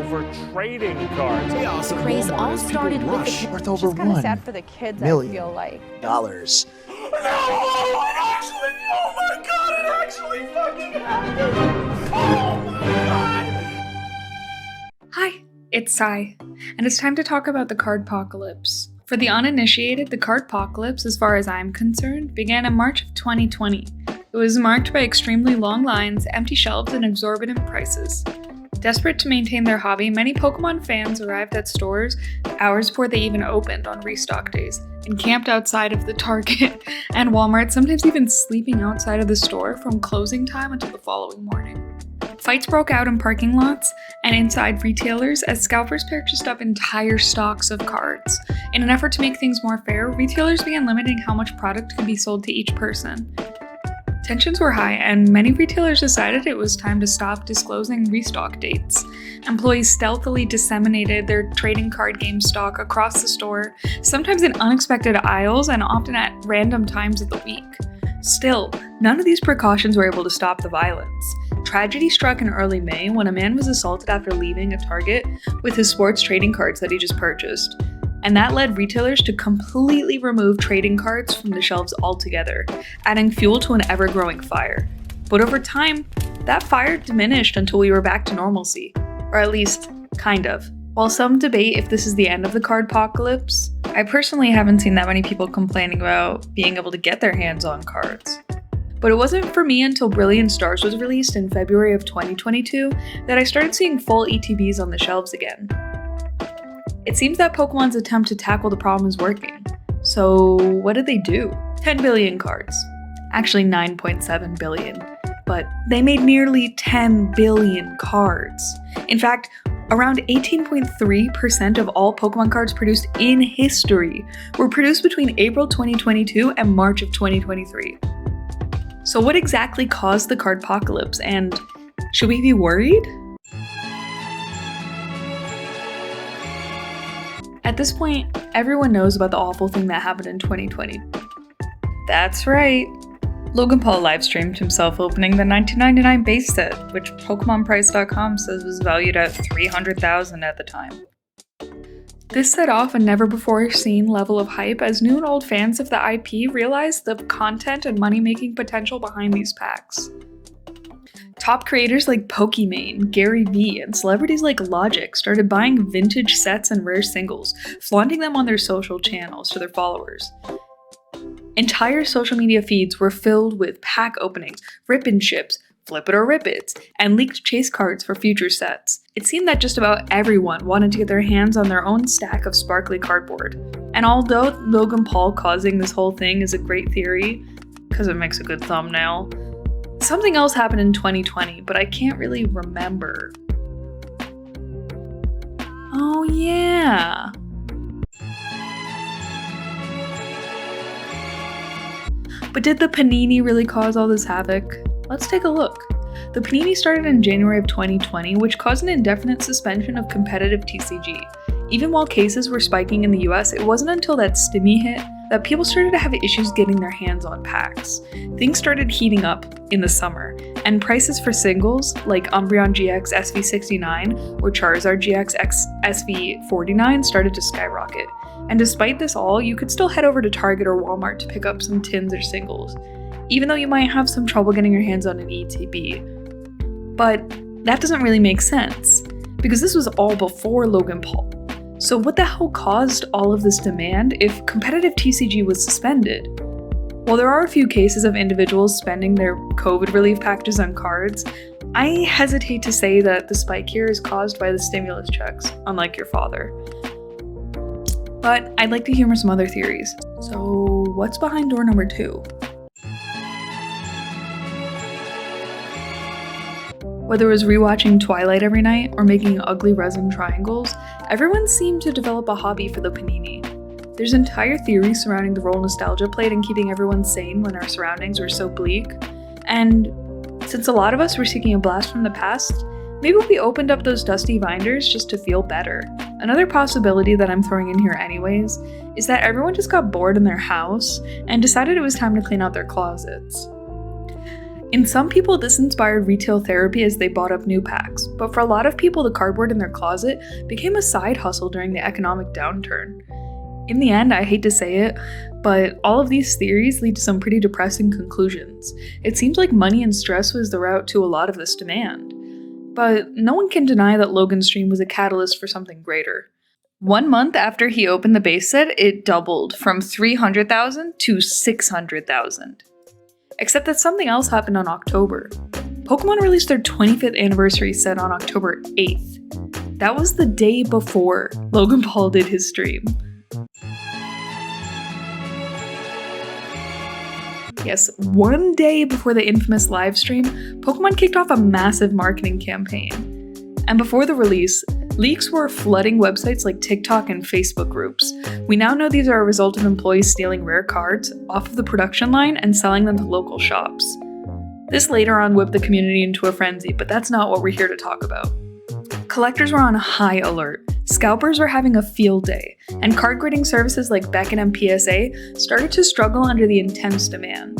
over trading cards. The craze all started with the worth over It's kind of sad $1 for the kids, million. I feel like. dollars. No! It actually, oh my god, it actually fucking happened! Oh my god! Hi, it's Sai, and it's time to talk about the Cardpocalypse. For the uninitiated, the Cardpocalypse, as far as I'm concerned, began in March of 2020. It was marked by extremely long lines, empty shelves, and exorbitant prices. Desperate to maintain their hobby, many Pokemon fans arrived at stores hours before they even opened on restock days, and camped outside of the Target and Walmart, sometimes even sleeping outside of the store from closing time until the following morning. Fights broke out in parking lots and inside retailers as scalpers purchased up entire stocks of cards. In an effort to make things more fair, retailers began limiting how much product could be sold to each person. Tensions were high, and many retailers decided it was time to stop disclosing restock dates. Employees stealthily disseminated their trading card game stock across the store, sometimes in unexpected aisles and often at random times of the week. Still, none of these precautions were able to stop the violence. Tragedy struck in early May when a man was assaulted after leaving a Target with his sports trading cards that he just purchased. And that led retailers to completely remove trading cards from the shelves altogether, adding fuel to an ever-growing fire. But over time, that fire diminished until we were back to normalcy. Or at least, kind of. While some debate if this is the end of the Cardpocalypse, I personally haven't seen that many people complaining about being able to get their hands on cards. But it wasn't for me until Brilliant Stars was released in February of 2022 that I started seeing full ETBs on the shelves again. It seems that Pokemon's attempt to tackle the problem is working. So what did they do? 10 billion cards. Actually 9.7 billion. But they made nearly 10 billion cards. In fact, around 18.3% of all Pokemon cards produced in history were produced between April 2022 and March of 2023. So what exactly caused the Cardpocalypse, and should we be worried? At this point, everyone knows about the awful thing that happened in 2020. That's right. Logan Paul livestreamed himself opening the 1999 base set, which PokemonPrice.com says was valued at $300,000 at the time. This set off a never-before-seen level of hype as new and old fans of the IP realized the content and money-making potential behind these packs. Top creators like Pokemon, Gary Vee, and celebrities like Logic started buying vintage sets and rare singles, flaunting them on their social channels to their followers. Entire social media feeds were filled with pack openings, rip-and ships, flip it or rip it, and leaked chase cards for future sets. It seemed that just about everyone wanted to get their hands on their own stack of sparkly cardboard. And although Logan Paul causing this whole thing is a great theory, because it makes a good thumbnail, something else happened in 2020, but I can't really remember. Oh yeah. But did the Panini really cause all this havoc? Let's take a look. The Panini started in January of 2020, which caused an indefinite suspension of competitive TCG. Even while cases were spiking in the US, it wasn't until that stimmy hit that people started to have issues getting their hands on packs. Things started heating up in the summer, and prices for singles, like Umbreon GX SV69 or Charizard GX SV49, started to skyrocket. And despite this all, you could still head over to Target or Walmart to pick up some tins or singles, even though you might have some trouble getting your hands on an ETB. But that doesn't really make sense, because this was all before Logan Paul. So what the hell caused all of this demand if competitive TCG was suspended? While there are a few cases of individuals spending their COVID relief packages on cards, I hesitate to say that the spike here is caused by the stimulus checks, unlike your father. But I'd like to hear some other theories. So what's behind door number 2? Whether it was rewatching Twilight every night or making ugly resin triangles, everyone seemed to develop a hobby for the Panini. There's entire theories surrounding the role nostalgia played in keeping everyone sane when our surroundings were so bleak. And since a lot of us were seeking a blast from the past, maybe we opened up those dusty binders just to feel better. Another possibility that I'm throwing in here anyways is that everyone just got bored in their house and decided it was time to clean out their closets. In some people, this inspired retail therapy as they bought up new packs, but for a lot of people, the cardboard in their closet became a side hustle during the economic downturn. In the end, I hate to say it, but all of these theories lead to some pretty depressing conclusions. It seems like money and stress was the route to a lot of this demand. But no one can deny that Logan's stream was a catalyst for something greater. 1 month after he opened the base set, it doubled from 300,000 to 600,000. Except that something else happened on October. Pokemon released their 25th anniversary set on October 8th. That was the day before Logan Paul did his stream. Yes, 1 day before the infamous live stream, Pokemon kicked off a massive marketing campaign. And before the release, leaks were flooding websites like TikTok and Facebook groups. We now know these are a result of employees stealing rare cards off of the production line and selling them to local shops. This later on whipped the community into a frenzy, but that's not what we're here to talk about. Collectors were on high alert, scalpers were having a field day, and card grading services like Beckett and PSA started to struggle under the intense demand.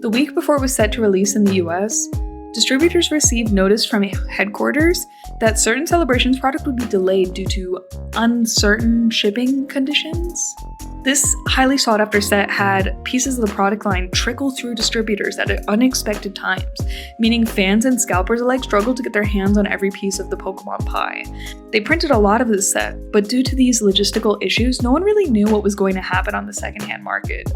The week before it was set to release in the US, distributors received notice from headquarters that certain Celebrations product would be delayed due to uncertain shipping conditions. This highly sought after set had pieces of the product line trickle through distributors at unexpected times, meaning fans and scalpers alike struggled to get their hands on every piece of the Pokemon pie. They printed a lot of this set, but due to these logistical issues, no one really knew what was going to happen on the secondhand market.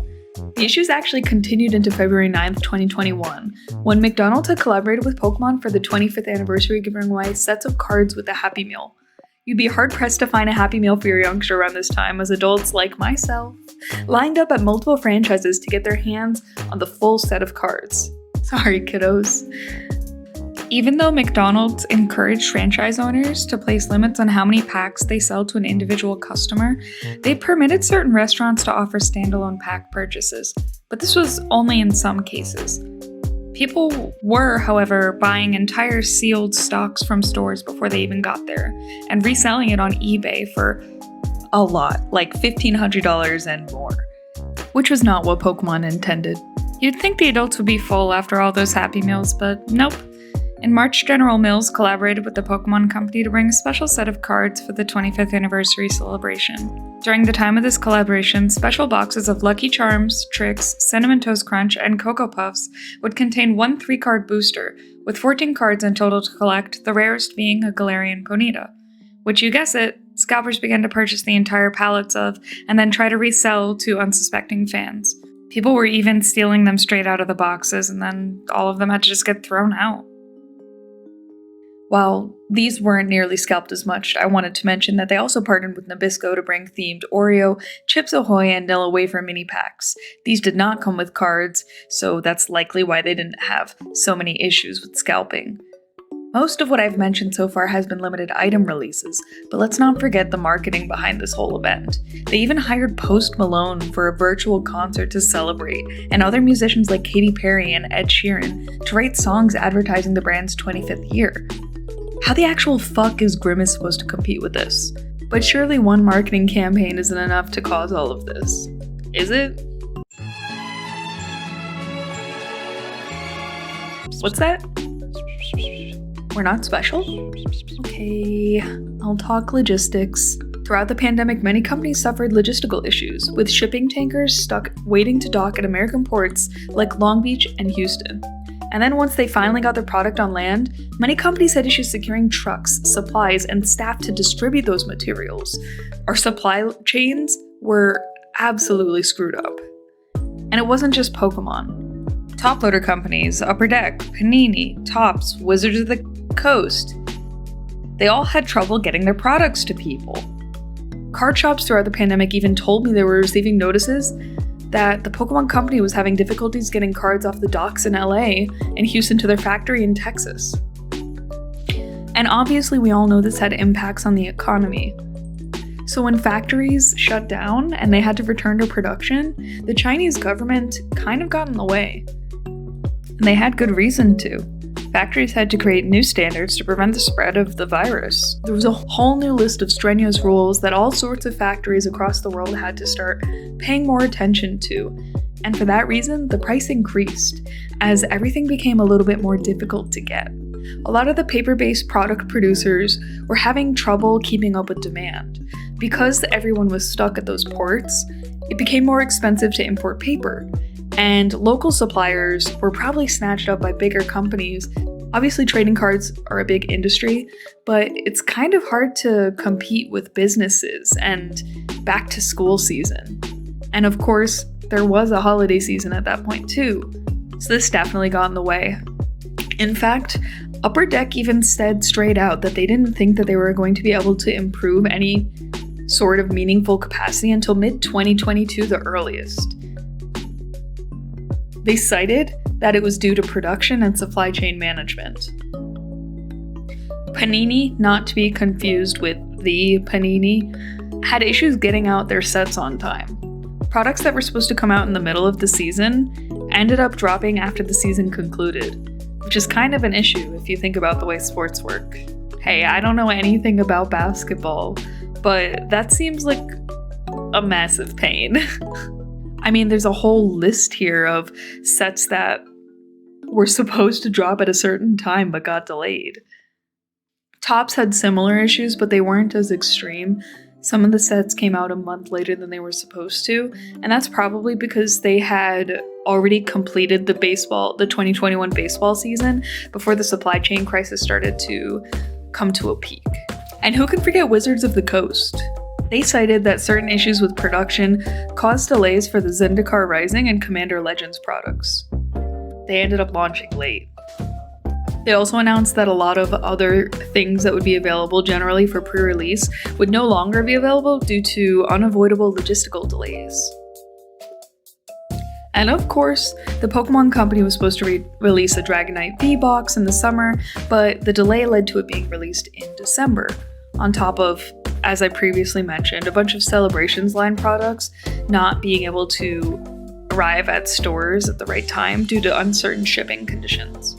The issues actually continued into February 9th, 2021, when McDonald's had collaborated with Pokemon for the 25th anniversary, giving away sets of cards with a Happy Meal. You'd be hard-pressed to find a Happy Meal for your youngster around this time, as adults, like myself, lined up at multiple franchises to get their hands on the full set of cards. Sorry, kiddos. Even though McDonald's encouraged franchise owners to place limits on how many packs they sell to an individual customer, they permitted certain restaurants to offer standalone pack purchases, but this was only in some cases. People were, however, buying entire sealed stocks from stores before they even got there, and reselling it on eBay for a lot, like $1,500 and more, which was not what Pokemon intended. You'd think the adults would be full after all those Happy Meals, but nope. In March, General Mills collaborated with the Pokemon Company to bring a special set of cards for the 25th anniversary celebration. During the time of this collaboration, special boxes of Lucky Charms, Tricks, Cinnamon Toast Crunch, and Cocoa Puffs would contain one 3-card booster, with 14 cards in total to collect, the rarest being a Galarian Ponyta, which, you guess it, scalpers began to purchase the entire pallets of, and then try to resell to unsuspecting fans. People were even stealing them straight out of the boxes, and then all of them had to just get thrown out. While these weren't nearly scalped as much, I wanted to mention that they also partnered with Nabisco to bring themed Oreo, Chips Ahoy, and Nilla Wafer mini packs. These did not come with cards, so that's likely why they didn't have so many issues with scalping. Most of what I've mentioned so far has been limited item releases, but let's not forget the marketing behind this whole event. They even hired Post Malone for a virtual concert to celebrate, and other musicians like Katy Perry and Ed Sheeran to write songs advertising the brand's 25th year. How the actual fuck is Grimace supposed to compete with this? But surely one marketing campaign isn't enough to cause all of this. Is it? What's that? We're not special? Okay, I'll talk logistics. Throughout the pandemic, many companies suffered logistical issues, with shipping tankers stuck waiting to dock at American ports like Long Beach and Houston. And then once they finally got their product on land, many companies had issues securing trucks, supplies, and staff to distribute those materials. Our supply chains were absolutely screwed up. And it wasn't just Pokemon. Top loader companies, Upper Deck, Panini, Topps, Wizards of the Coast, they all had trouble getting their products to people. Card shops throughout the pandemic even told me they were receiving notices that the Pokemon Company was having difficulties getting cards off the docks in LA and Houston to their factory in Texas. And obviously we all know this had impacts on the economy. So when factories shut down and they had to return to production, the Chinese government kind of got in the way. And they had good reason to. Factories had to create new standards to prevent the spread of the virus. There was a whole new list of strenuous rules that all sorts of factories across the world had to start paying more attention to. And for that reason, the price increased, as everything became a little bit more difficult to get. A lot of the paper-based product producers were having trouble keeping up with demand. Because everyone was stuck at those ports, it became more expensive to import paper, and local suppliers were probably snatched up by bigger companies. Obviously, trading cards are a big industry, but it's kind of hard to compete with businesses and back to school season. And of course, there was a holiday season at that point too, so this definitely got in the way. In fact, Upper Deck even said straight out that they didn't think that they were going to be able to improve any sort of meaningful capacity until mid-2022 the earliest. They cited that it was due to production and supply chain management. Panini, not to be confused with the Panini, had issues getting out their sets on time. Products that were supposed to come out in the middle of the season ended up dropping after the season concluded, which is kind of an issue if you think about the way sports work. Hey, I don't know anything about basketball, but that seems like a massive pain. I mean, there's a whole list here of sets that were supposed to drop at a certain time but got delayed. Topps had similar issues, but they weren't as extreme. Some of the sets came out a month later than they were supposed to, and that's probably because they had already completed the 2021 baseball season before the supply chain crisis started to come to a peak. And who can forget Wizards of the Coast? They cited that certain issues with production caused delays for the Zendikar Rising and Commander Legends products. They ended up launching late. They also announced that a lot of other things that would be available generally for pre-release would no longer be available due to unavoidable logistical delays. And of course, the Pokemon Company was supposed to release a Dragonite V-Box in the summer, but the delay led to it being released in December, on top of, as I previously mentioned, a bunch of Celebrations line products not being able to arrive at stores at the right time due to uncertain shipping conditions.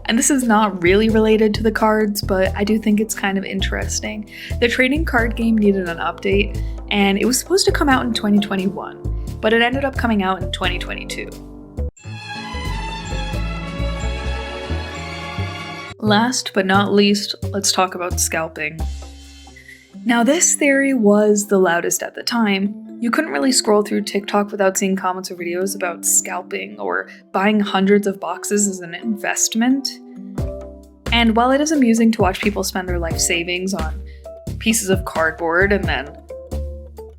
And this is not really related to the cards, but I do think it's kind of interesting. The trading card game needed an update, and it was supposed to come out in 2021, but it ended up coming out in 2022. Last but not least, let's talk about scalping. Now, this theory was the loudest at the time. You couldn't really scroll through TikTok without seeing comments or videos about scalping or buying hundreds of boxes as an investment. And while it is amusing to watch people spend their life savings on pieces of cardboard and then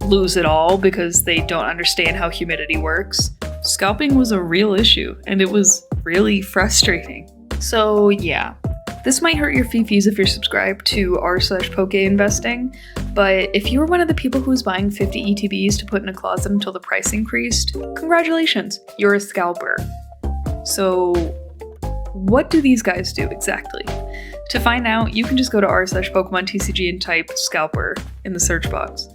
lose it all because they don't understand how humidity works, scalping was a real issue and it was really frustrating. So yeah, this might hurt your fifis if you're subscribed to r/PokeInvesting, but if you were one of the people who was buying 50 ETBs to put in a closet until the price increased, congratulations, you're a scalper. So what do these guys do exactly? To find out, you can just go to r/Pokemon TCG and type scalper in the search box.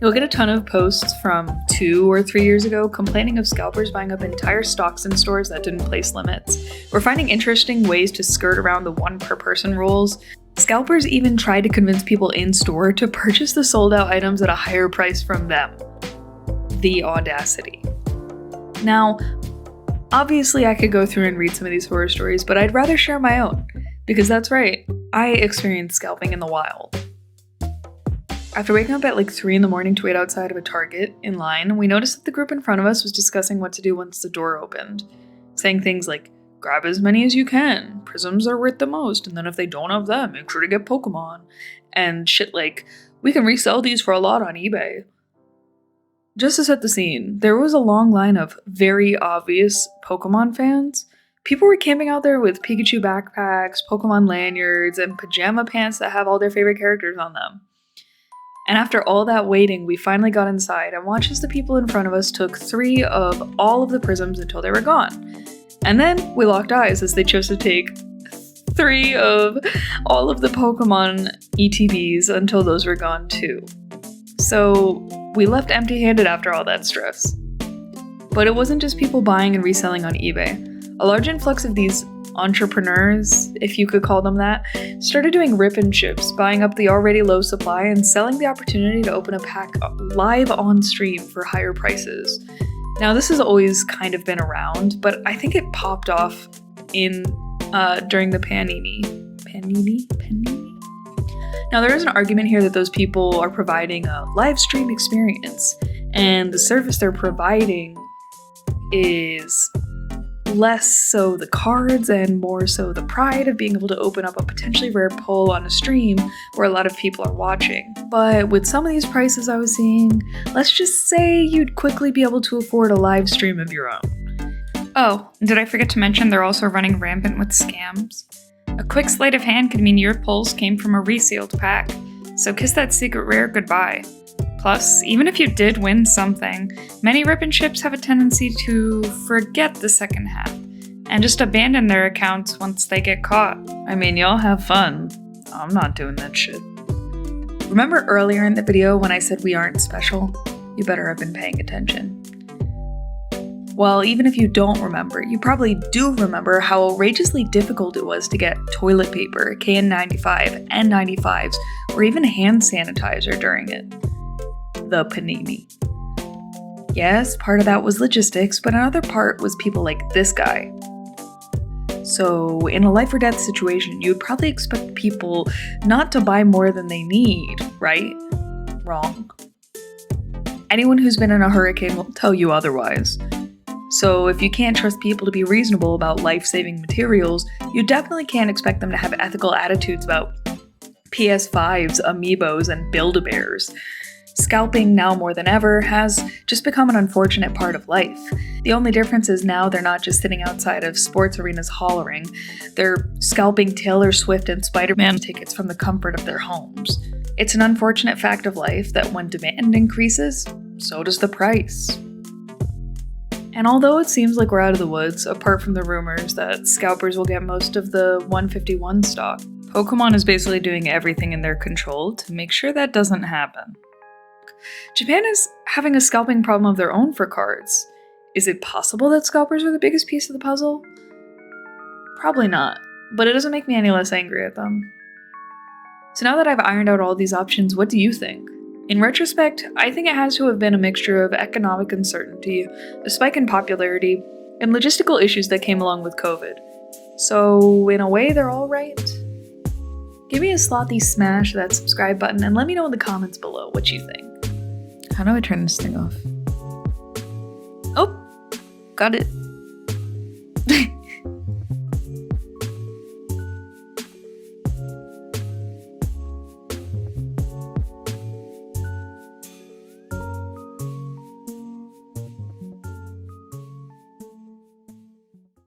You'll get a ton of posts from 2 or 3 years ago complaining of scalpers buying up entire stocks in stores that didn't place limits. We're finding interesting ways to skirt around the 1 per person rules. Scalpers even tried to convince people in store to purchase the sold out items at a higher price from them. The audacity. Now, obviously I could go through and read some of these horror stories, but I'd rather share my own, because that's right, I experienced scalping in the wild. After waking up at like 3 in the morning to wait outside of a Target in line, we noticed that the group in front of us was discussing what to do once the door opened, saying things like, grab as many as you can, prisms are worth the most, and then if they don't have them, make sure to get Pokemon, and shit like, we can resell these for a lot on eBay. Just to set the scene, there was a long line of very obvious Pokemon fans. People were camping out there with Pikachu backpacks, Pokemon lanyards, and pajama pants that have all their favorite characters on them. And after all that waiting, we finally got inside and watched as the people in front of us took 3 of all of the prisms until they were gone. And then we locked eyes as they chose to take 3 of all of the Pokemon ETBs until those were gone too. So we left empty-handed after all that stress. But it wasn't just people buying and reselling on eBay. A large influx of these entrepreneurs, if you could call them that, started doing rip and ships, buying up the already low supply and selling the opportunity to open a pack live on stream for higher prices. Now, this has always kind of been around, but I think it popped off during the Panini. Now, there is an argument here that those people are providing a live stream experience, and the service they're providing is less so the cards and more so the pride of being able to open up a potentially rare pull on a stream where a lot of people are watching. But with some of these prices I was seeing, let's just say you'd quickly be able to afford a live stream of your own. Oh, did I forget to mention they're also running rampant with scams? A quick sleight of hand could mean your pulls came from a resealed pack, so kiss that secret rare goodbye. Plus, even if you did win something, many rip and ships have a tendency to forget the second half and just abandon their accounts once they get caught. I mean, y'all have fun. I'm not doing that shit. Remember earlier in the video when I said we aren't special? You better have been paying attention. Well, even if you don't remember, you probably do remember how outrageously difficult it was to get toilet paper, KN95, N95s, or even hand sanitizer during it. The Panini. Yes, part of that was logistics, but another part was people like this guy. So, in a life or death situation, you'd probably expect people not to buy more than they need, right? Wrong. Anyone who's been in a hurricane will tell you otherwise. So, if you can't trust people to be reasonable about life-saving materials, you definitely can't expect them to have ethical attitudes about PS5s, amiibos, and Build-A-Bears. Scalping, now more than ever, has just become an unfortunate part of life. The only difference is now they're not just sitting outside of sports arenas hollering, they're scalping Taylor Swift and Spider-Man tickets from the comfort of their homes. It's an unfortunate fact of life that when demand increases, so does the price. And although it seems like we're out of the woods, apart from the rumors that scalpers will get most of the 151 stock, Pokemon is basically doing everything in their control to make sure that doesn't happen. Japan is having a scalping problem of their own for cards. Is it possible that scalpers are the biggest piece of the puzzle? Probably not, but it doesn't make me any less angry at them. So now that I've ironed out all these options, what do you think? In retrospect, I think it has to have been a mixture of economic uncertainty, a spike in popularity, and logistical issues that came along with COVID. So in a way, they're all right. Give me a slothy smash that subscribe button and let me know in the comments below what you think. How do I turn this thing off? Oh, got it.